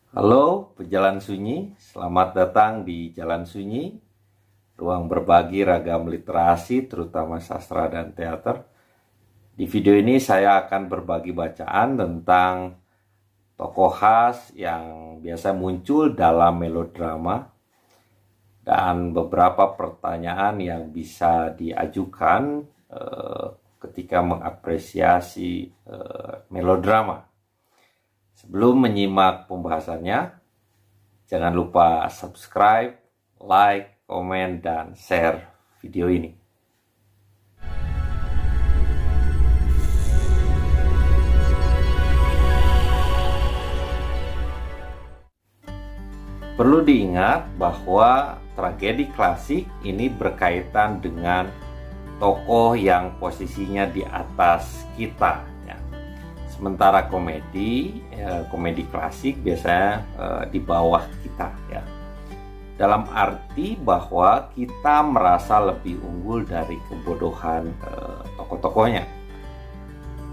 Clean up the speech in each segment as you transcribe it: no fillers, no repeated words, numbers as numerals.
Halo pejalan sunyi, selamat datang di Jalan Sunyi, ruang berbagi ragam literasi terutama sastra dan teater. Di video ini saya akan berbagi bacaan tentang tokoh khas yang biasa muncul dalam melodrama dan beberapa pertanyaan yang bisa diajukan ketika mengapresiasi melodrama. Sebelum menyimak pembahasannya, jangan lupa subscribe, like, komen, dan share video ini. Perlu diingat bahwa tragedi klasik ini berkaitan dengan tokoh yang posisinya di atas kita. Sementara komedi klasik biasanya di bawah kita ya. Dalam arti bahwa kita merasa lebih unggul dari kebodohan tokoh-tokohnya.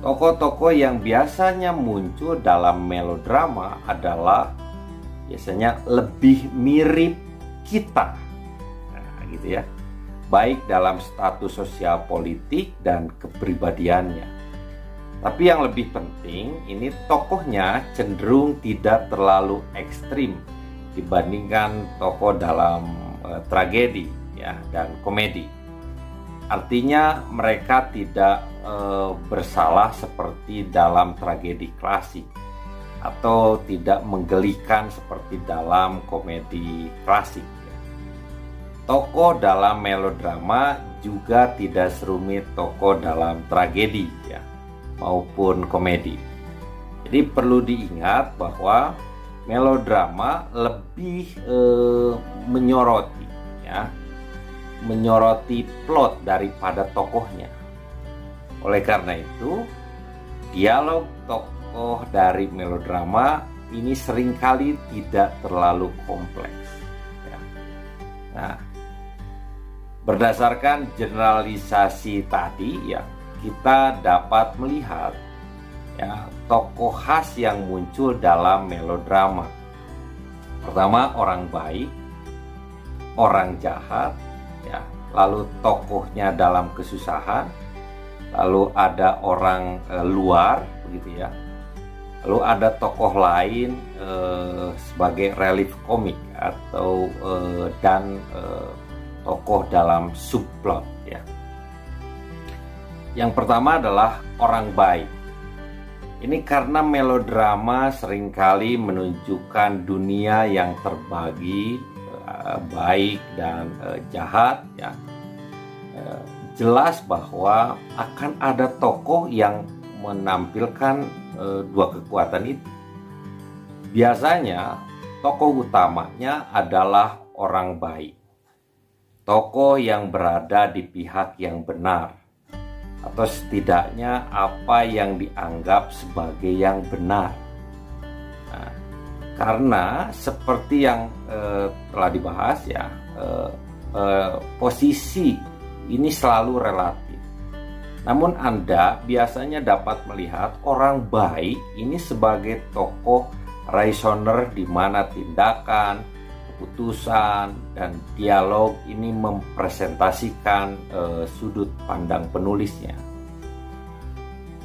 Tokoh-tokoh yang biasanya muncul dalam melodrama adalah biasanya lebih mirip kita. Nah, gitu ya. Baik dalam status sosial politik dan kepribadiannya. Tapi yang lebih penting, ini tokohnya cenderung tidak terlalu ekstrim dibandingkan tokoh dalam tragedi ya dan komedi. Artinya mereka tidak bersalah seperti dalam tragedi klasik atau tidak menggelikan seperti dalam komedi klasik. Tokoh dalam melodrama juga tidak serumit tokoh dalam tragedi ya maupun komedi. Jadi perlu diingat bahwa melodrama lebih menyoroti plot daripada tokohnya. Oleh karena itu, dialog tokoh dari melodrama ini seringkali tidak terlalu kompleks. Ya. Nah, berdasarkan generalisasi tadi ya, kita dapat melihat ya tokoh khas yang muncul dalam melodrama. Pertama, orang baik, orang jahat ya, lalu tokohnya dalam kesusahan, lalu ada orang luar begitu ya. Lalu ada tokoh lain sebagai relief komik atau tokoh dalam subplot ya. Yang pertama adalah orang baik. Ini karena melodrama seringkali menunjukkan dunia yang terbagi baik dan jahat ya. Jelas bahwa akan ada tokoh yang menampilkan dua kekuatan itu. Biasanya tokoh utamanya adalah orang baik. Tokoh yang berada di pihak yang benar, atau setidaknya apa yang dianggap sebagai yang benar. Nah, karena seperti yang telah dibahas ya, posisi ini selalu relatif. Namun Anda biasanya dapat melihat orang baik ini sebagai tokoh rasioner di mana tindakan, keputusan, dan dialog ini mempresentasikan sudut pandang penulisnya.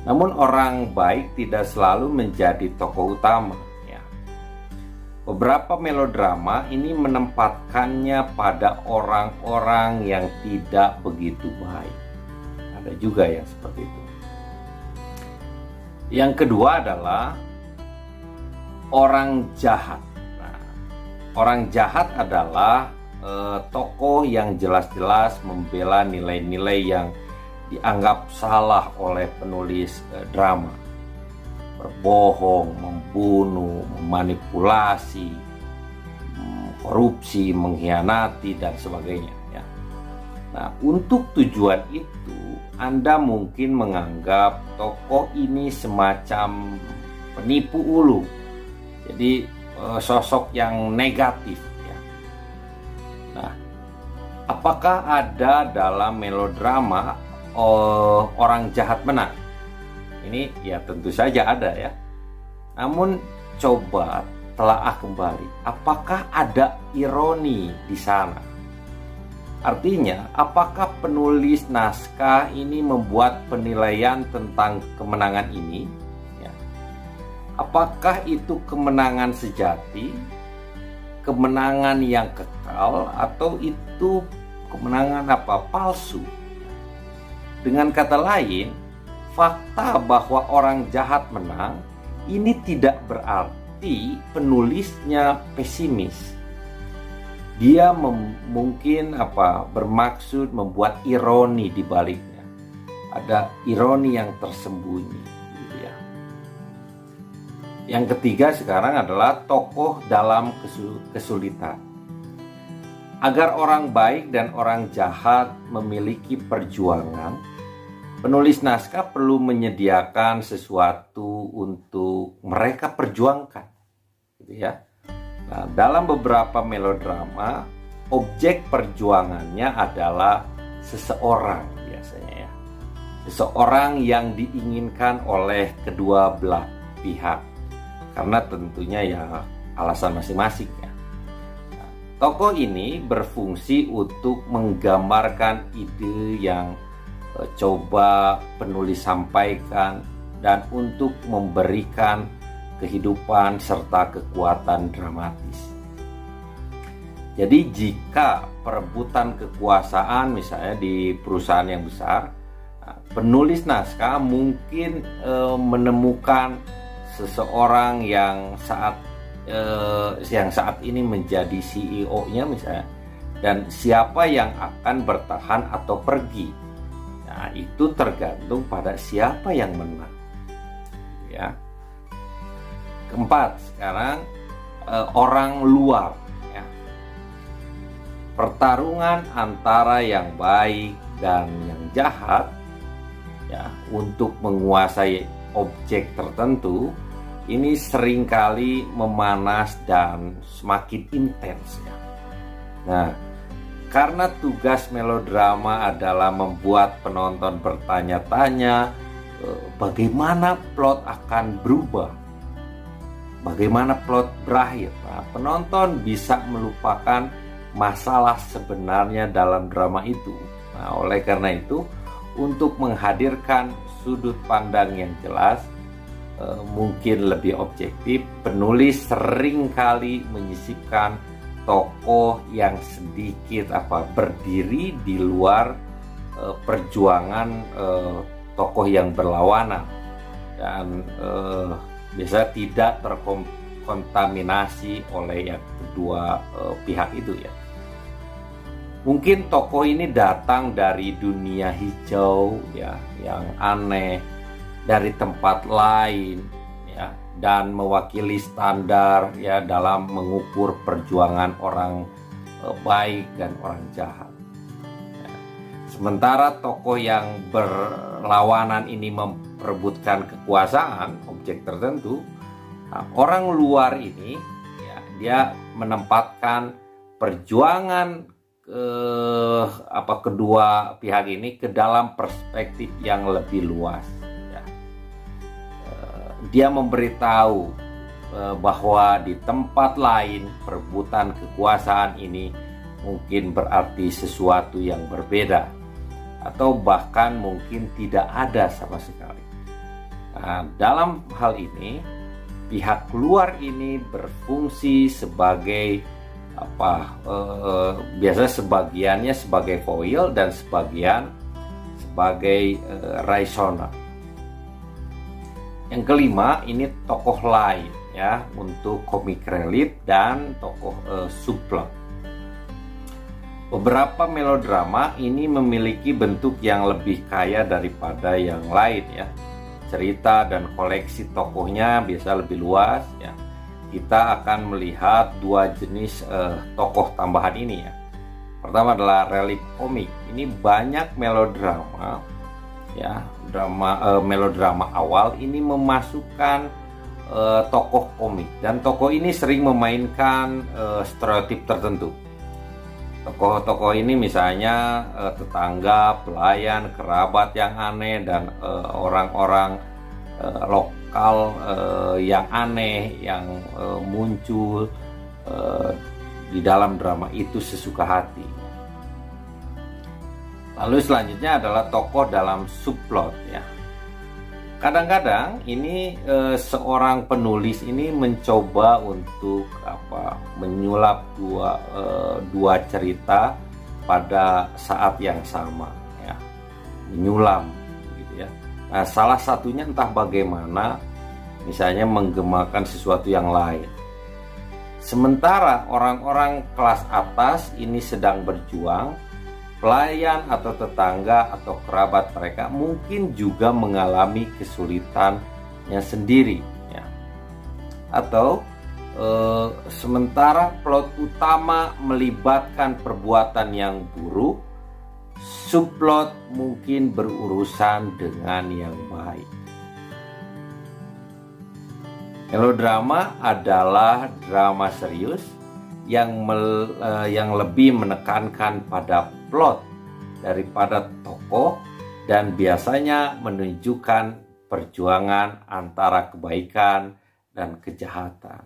Namun orang baik tidak selalu menjadi tokoh utama ya. Beberapa melodrama ini menempatkannya pada orang-orang yang tidak begitu baik. Ada juga yang seperti itu. Yang kedua adalah orang jahat. Orang jahat adalah tokoh yang jelas-jelas membela nilai-nilai yang dianggap salah oleh penulis drama. Berbohong, membunuh, memanipulasi, korupsi, mengkhianati, dan sebagainya. Ya. Nah, untuk tujuan itu, Anda mungkin menganggap tokoh ini semacam penipu ulu. Jadi sosok yang negatif ya. Nah, apakah ada dalam melodrama orang jahat menang? Ini ya tentu saja ada ya. Namun coba telaah kembali, apakah ada ironi di sana? Artinya, apakah penulis naskah ini membuat penilaian tentang kemenangan ini? Ya. Apakah itu kemenangan sejati, kemenangan yang kekal, atau itu kemenangan palsu? Dengan kata lain, fakta bahwa orang jahat menang ini tidak berarti penulisnya pesimis. Dia mungkin bermaksud membuat ironi di baliknya. Ada ironi yang tersembunyi, gitu ya. Yang ketiga sekarang adalah tokoh dalam kesulitan. Agar orang baik dan orang jahat memiliki perjuangan, penulis naskah perlu menyediakan sesuatu untuk mereka perjuangkan, gitu ya. Nah, dalam beberapa melodrama, objek perjuangannya adalah seseorang biasanya ya. Seseorang yang diinginkan oleh kedua belah pihak. Karena tentunya ya alasan masing-masing ya. Nah, tokoh ini berfungsi untuk menggambarkan ide yang coba penulis sampaikan dan untuk memberikan kehidupan serta kekuatan dramatis. Jadi jika perebutan kekuasaan misalnya di perusahaan yang besar, penulis naskah mungkin menemukan seseorang yang saat ini menjadi CEO-nya misalnya, dan siapa yang akan bertahan atau pergi. Nah, itu tergantung pada siapa yang menang. Ya. Keempat, sekarang orang luar ya. Pertarungan antara yang baik dan yang jahat ya untuk menguasai objek tertentu ini seringkali memanas dan semakin intens ya. Nah, karena tugas melodrama adalah membuat penonton bertanya-tanya bagaimana plot akan berubah, bagaimana plot berakhir. Nah, penonton bisa melupakan masalah sebenarnya dalam drama itu. Nah, oleh karena itu, untuk menghadirkan sudut pandang yang jelas, mungkin lebih objektif, penulis seringkali menyisipkan tokoh yang sedikit berdiri di luar perjuangan tokoh yang berlawanan dan biasanya tidak terkontaminasi oleh yang kedua pihak itu ya. Mungkin tokoh ini datang dari dunia hijau ya, yang aneh, dari tempat lain ya, dan mewakili standar ya dalam mengukur perjuangan orang baik dan orang jahat. Ya. Sementara tokoh yang berlawanan ini memperebutkan kekuasaan objek tertentu, nah, orang luar ini ya, dia menempatkan perjuangan kedua pihak ini ke dalam perspektif yang lebih luas ya. Dia memberitahu bahwa di tempat lain perebutan kekuasaan ini mungkin berarti sesuatu yang berbeda atau bahkan mungkin tidak ada sama sekali. Nah, dalam hal ini pihak luar ini berfungsi sebagai biasanya sebagiannya sebagai foil dan sebagian sebagai rasional. Yang kelima ini tokoh lain ya, untuk komik relief dan tokoh subplot. Beberapa melodrama ini memiliki bentuk yang lebih kaya daripada yang lain ya. Cerita dan koleksi tokohnya biasa lebih luas ya. Kita akan melihat dua jenis tokoh tambahan ini ya. Pertama adalah relief komik. Ini banyak melodrama ya, melodrama awal ini memasukkan tokoh komik, dan tokoh ini sering memainkan stereotip tertentu. Tokoh-tokoh ini misalnya tetangga, pelayan, kerabat yang aneh, dan orang-orang hal yang aneh yang muncul di dalam drama itu sesuka hati. Lalu selanjutnya adalah tokoh dalam subplot ya. Kadang-kadang ini seorang penulis ini mencoba untuk menyulap dua cerita pada saat yang sama ya, menyulam gitu ya. Nah, salah satunya entah bagaimana misalnya menggemakan sesuatu yang lain. Sementara orang-orang kelas atas ini sedang berjuang, pelayan atau tetangga atau kerabat mereka mungkin juga mengalami kesulitannya sendiri ya. Atau sementara plot utama melibatkan perbuatan yang buruk, subplot mungkin berurusan dengan yang baik. Melodrama adalah drama serius yang lebih menekankan pada plot daripada tokoh dan biasanya menunjukkan perjuangan antara kebaikan dan kejahatan.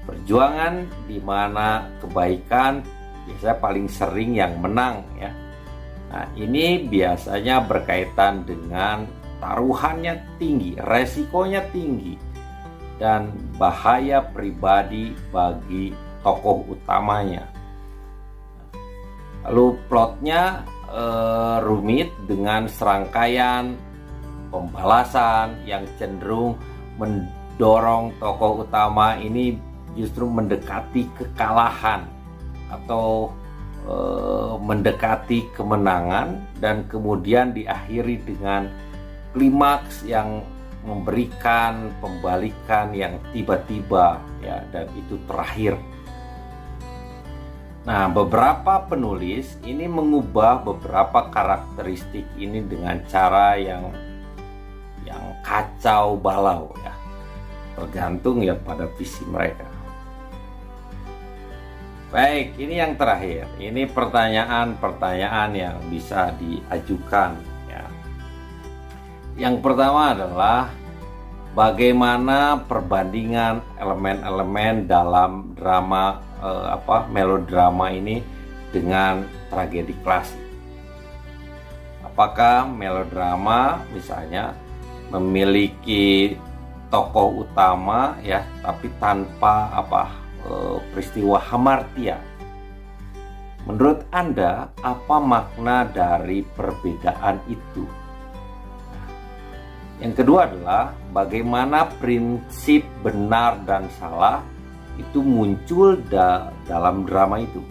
Perjuangan di mana kebaikan biasanya paling sering yang menang ya. Nah, ini biasanya berkaitan dengan taruhannya tinggi, resikonya tinggi, dan bahaya pribadi bagi tokoh utamanya. Lalu plotnya rumit dengan serangkaian pembalasan yang cenderung mendorong tokoh utama ini justru mendekati kekalahan atau mendekati kemenangan, dan kemudian diakhiri dengan klimaks yang memberikan pembalikan yang tiba-tiba ya, dan itu terakhir. Nah, beberapa penulis ini mengubah beberapa karakteristik ini dengan cara yang kacau balau ya, tergantung ya pada visi mereka. Baik, ini yang terakhir. Ini pertanyaan-pertanyaan yang bisa diajukan ya. Yang pertama adalah bagaimana perbandingan elemen-elemen dalam drama melodrama ini dengan tragedi klasik. Apakah melodrama misalnya memiliki tokoh utama ya, tapi tanpa peristiwa hamartia? Menurut Anda, apa makna dari perbedaan itu? Yang kedua adalah bagaimana prinsip benar dan salah itu muncul dalam drama itu.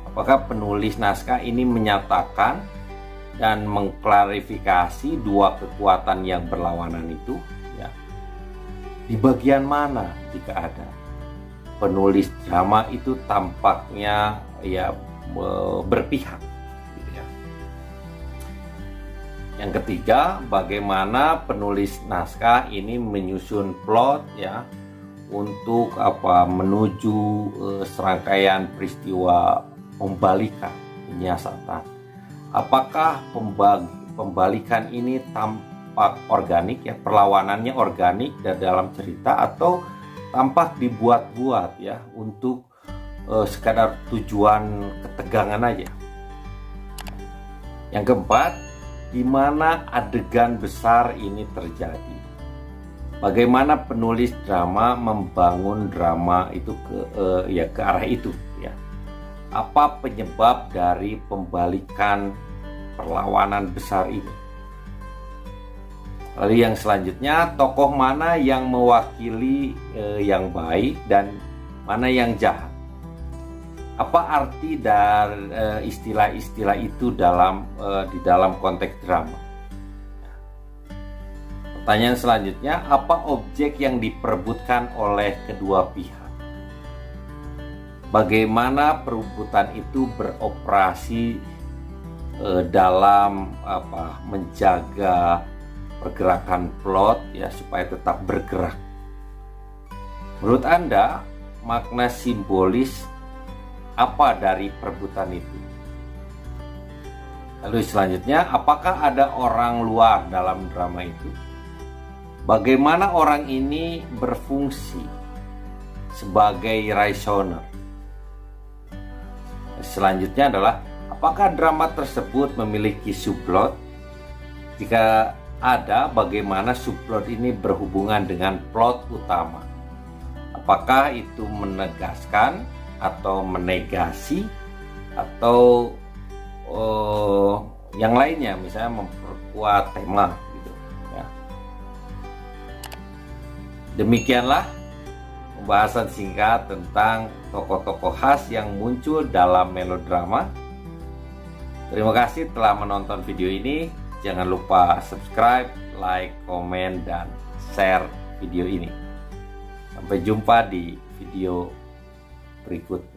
Apakah penulis naskah ini menyatakan dan mengklarifikasi dua kekuatan yang berlawanan itu ya? Di bagian mana jika ada? Penulis drama itu tampaknya ya berpihak gitu ya. Yang ketiga, bagaimana penulis naskah ini menyusun plot ya untuk menuju serangkaian peristiwa pembalikan penyiasatan. Apakah pembalikan ini tampak organik ya, perlawanannya organik dalam cerita, atau tampak dibuat-buat ya untuk sekadar tujuan ketegangan aja. Yang keempat, di mana adegan besar ini terjadi? Bagaimana penulis drama membangun drama itu ke arah itu ya? Apa penyebab dari pembalikan perlawanan besar ini? Lalu yang selanjutnya, tokoh mana yang mewakili yang baik dan mana yang jahat? Apa arti dari istilah-istilah itu di dalam konteks drama? Pertanyaan selanjutnya, apa objek yang diperebutkan oleh kedua pihak? Bagaimana perebutan itu beroperasi dalam menjaga pergerakan plot ya supaya tetap bergerak? Menurut Anda, makna simbolis apa dari perebutan itu? Lalu selanjutnya, apakah ada orang luar dalam drama itu? bagaimana orang ini berfungsi sebagai reasoner. Selanjutnya adalah apakah drama tersebut memiliki subplot? Jika ada, bagaimana subplot ini berhubungan dengan plot utama? Apakah itu menegaskan atau menegasi atau yang lainnya, misalnya memperkuat tema gitu ya. Demikianlah pembahasan singkat tentang tokoh-tokoh khas yang muncul dalam melodrama. Terima kasih telah menonton video ini. Jangan lupa subscribe, like, komen, dan share video ini. Sampai jumpa di video berikutnya.